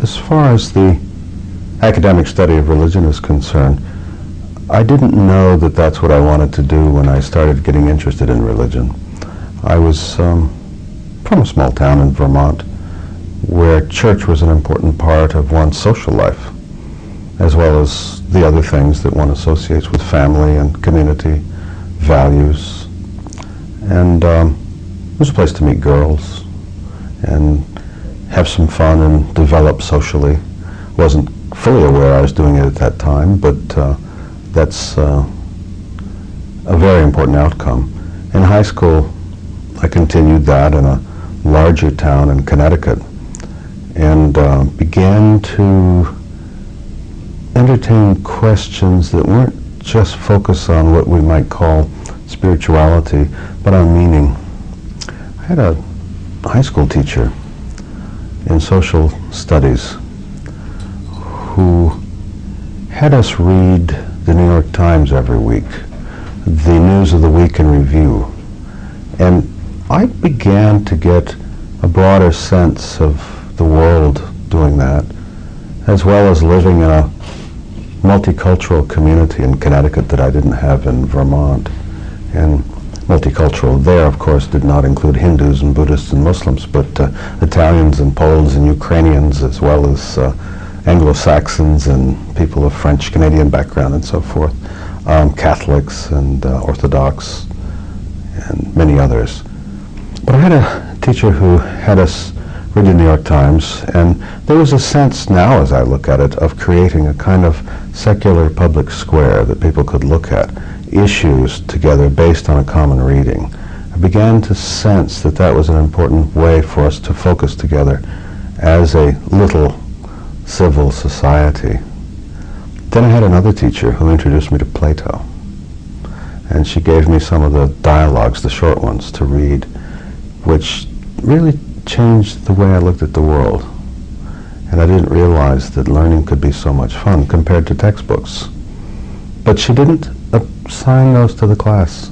As far as the academic study of religion is concerned, I didn't know that that's what I wanted to do when I started getting interested in religion. I was from a small town in Vermont where church was an important part of one's social life, as well as the other things that one associates with family and community, values. And it was a place to meet girls and have some fun and develop socially. Wasn't fully aware I was doing it at that time, but that's a very important outcome. In high school, I continued that in a larger town in Connecticut and began to entertain questions that weren't just focused on what we might call spirituality, but on meaning. I had a high school teacher in social studies who had us read the New York Times every week, the news of the week in review. And I began to get a broader sense of the world doing that, as well as living in a multicultural community in Connecticut that I didn't have in Vermont. And multicultural there, of course, did not include Hindus and Buddhists and Muslims, but Italians and Poles and Ukrainians, as well as Anglo-Saxons and people of French-Canadian background and so forth, Catholics and Orthodox and many others. But I had a teacher who had us read the New York Times, and there was a sense now, as I look at it, of creating a kind of secular public square that people could look at, issues together based on a common reading. I began to sense that that was an important way for us to focus together as a little civil society. Then I had another teacher who introduced me to Plato, and she gave me some of the dialogues, the short ones, to read, which really changed the way I looked at the world. And I didn't realize that learning could be so much fun compared to textbooks. But she didn't assign those to the class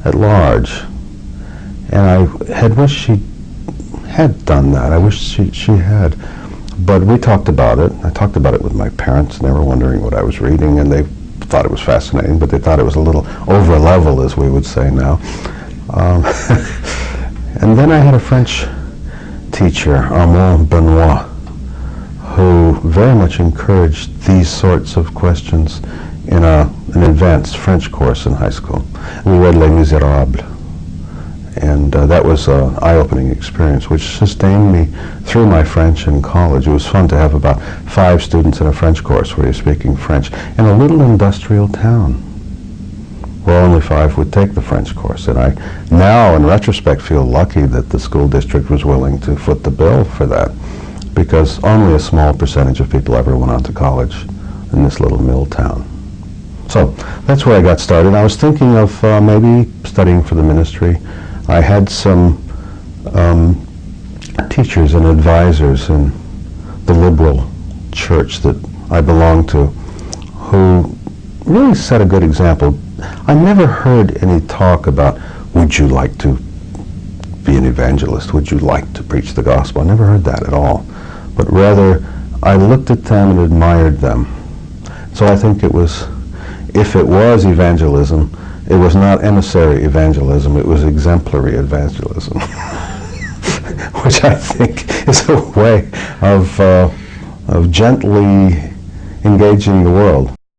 at large. And I had wished she had done that. I wish she had. But we talked about it. I talked about it with my parents, and they were wondering what I was reading, and they thought it was fascinating, but they thought it was a little over level, as we would say now. And then I had a French teacher, Armand Benoit, who very much encouraged these sorts of questions in an advanced French course in high school. We read Les Miserables, and that was an eye-opening experience which sustained me through my French in college. It was fun to have about 5 students in a French course where you're speaking French in a little industrial town where only 5 would take the French course. And I now, in retrospect, feel lucky that the school district was willing to foot the bill for that, because only a small percentage of people ever went on to college in this little mill town. So that's where I got started. I was thinking of maybe studying for the ministry. I had some teachers and advisors in the liberal church that I belonged to who really set a good example. I never heard any talk about, would you like to be an evangelist? Would you like to preach the gospel? I never heard that at all. But rather, I looked at them and admired them. So I think it was, if it was evangelism, it was not emissary evangelism, it was exemplary evangelism, which I think is a way of gently engaging the world.